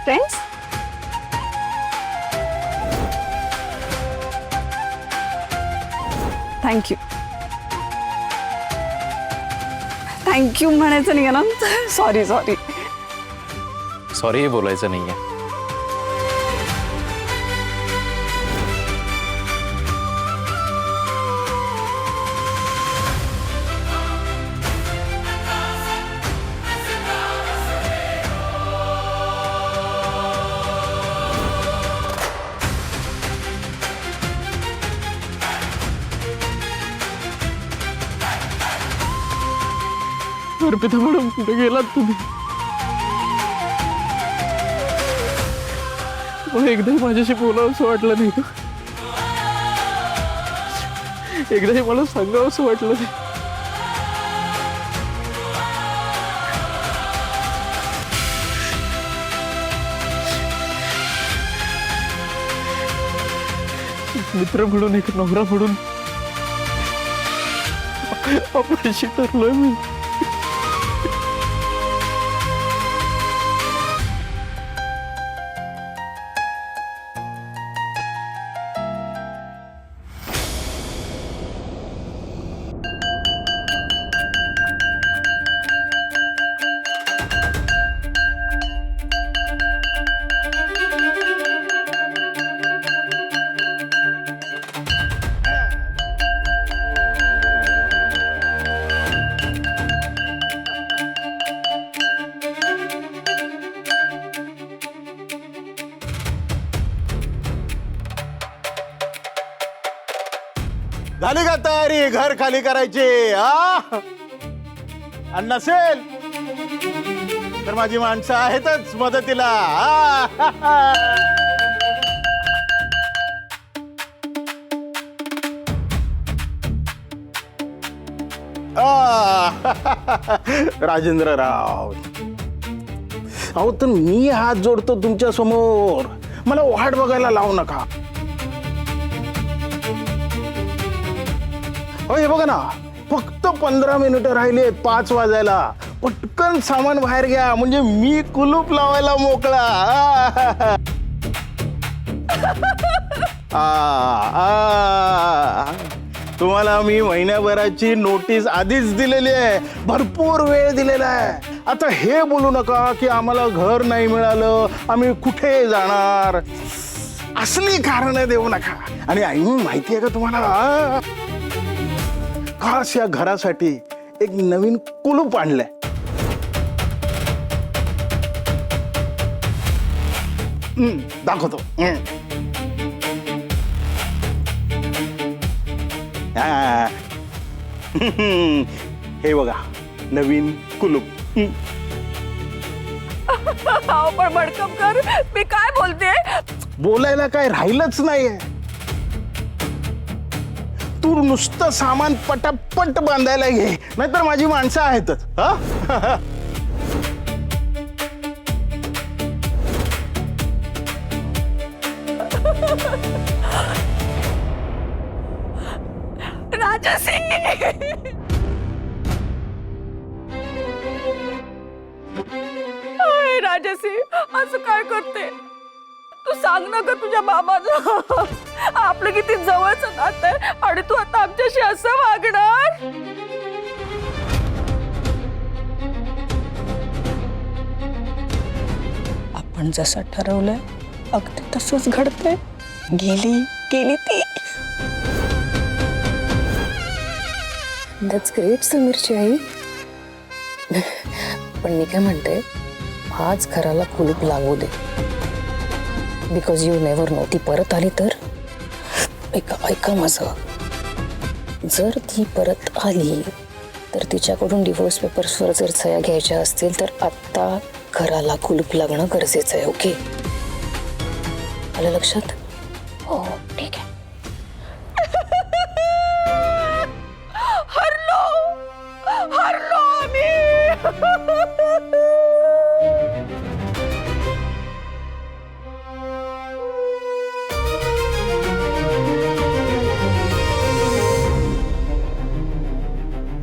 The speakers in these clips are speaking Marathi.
फ्रेंड्स. थँक्यू. थँक्यू म्हणायचं नाही ना. Sorry sorry. सॉरी हे बोलायचं नाहीये. अर्पिता मॅडम कुठे गेलात तुम्ही? मला एकदाही माझ्याशी बोलावं असं वाटलं नाही का? एकदाही मला सांगावं असं वाटलं नाही. एक मित्र म्हणून, एक नवरा म्हणून आपल्याशी ठरलोय मी. झाली का तयारी घर खाली करायची? आणि नसेल तर माझी माणसं आहेतच मदतीला. राजेंद्रराव, अहो तर मी हात जोडतो तुमच्या समोर. मला वाट बघायला लावू नका. हे बघा ना, फक्त 15 मिनिटं राहिले 5 वाजायला. पटकन सामान बाहेर घ्या, म्हणजे मी कुलूप लावायला मोकळा. तुम्हाला मी महिन्याभराची नोटीस आधीच दिलेली आहे. भरपूर वेळ दिलेला आहे. आता हे बोलू नका की आम्हाला घर नाही मिळालं, आम्ही कुठे जाणार. असली कारण देऊ नका. आणि आई माहिती आहे का तुम्हाला, खास या घरासाठी एक नवीन कुलूप आणलंय. दाखवतो. हे बघा, नवीन कुलूप. पण भडकमकर, मी काय बोलते? बोलायला काय राहिलंच नाहीये. तू नुसतं सामान पटापट बांधायला घे, नाहीतर माझी माणसं आहेतच. राजसी, राजसी असं काय करते तू? सांग ना ग तुझ्या बाबाला. आपलं किती जवळचं नातं आहे आणि तू आता आमच्याशी असं वागणार? आपण जसं ठरवलंय अगदी तसंच घडतंय. गेली ती. दॅट्स ग्रेट समीरची आई. पण मी काय म्हणते, आज घराला कुलूप लागू दे. बिकॉज यू नेव्हर नो, ती परत आली तर. ऐका माझं, जर ती परत आली तर तिच्याकडून डिवोर्स पेपर्सवर जर सह्या घ्यायच्या असतील तर आत्ता घराला कुलूप लागणं गरजेचं आहे. ओके, आलं लक्षात? हो ठीक आहे. हरलो आम्ही.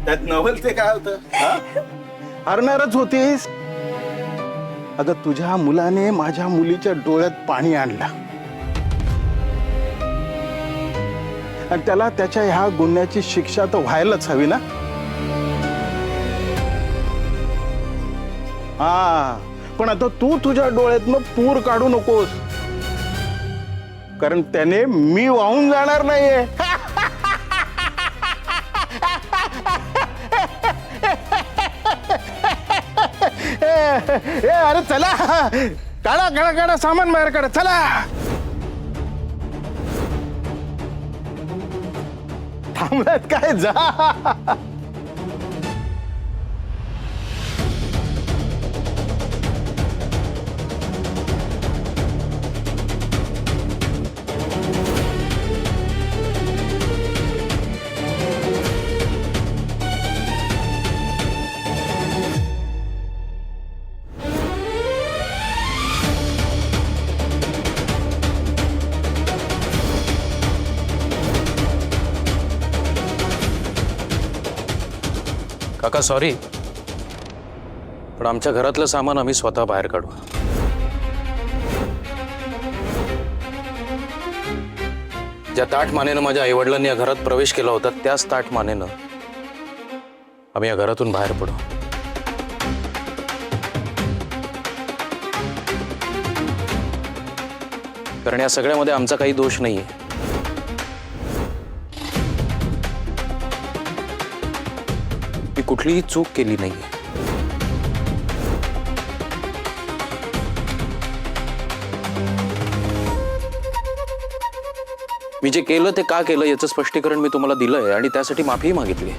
त्यात नवल ते काय होतं? हरणारच होतीस. अगं तुझ्या मुलाने माझ्या मुलीच्या डोळ्यात पाणी आणलं आणि त्याला त्याच्या ह्या गुन्ह्याची शिक्षा तर व्हायलाच हवी ना. हा, पण आता तू तुझ्या डोळ्यातनं पूर काढू नकोस, कारण त्याने मी वाहून जाणार नाहीये. अरे चला, काढा काढा काढा, सामान बाहेर काढा, चला. थांबलात काय, जा. काका सॉरी, पण आमच्या घरातलं सामान आम्ही स्वतः बाहेर काढू. ज्या ताटमानेनं माझ्या आईवडिलांनी या घरात प्रवेश केला होता त्याच ताटमानेनं आम्ही या घरातून बाहेर पडू. कारण या सगळ्यामध्ये आमचा काही दोष नाहीये. मी कुठलीही चूक केली नाहीये. मी जे केलं ते का केलं याचं स्पष्टीकरण मी तुम्हाला दिलंय आणि त्यासाठी माफीही मागितली.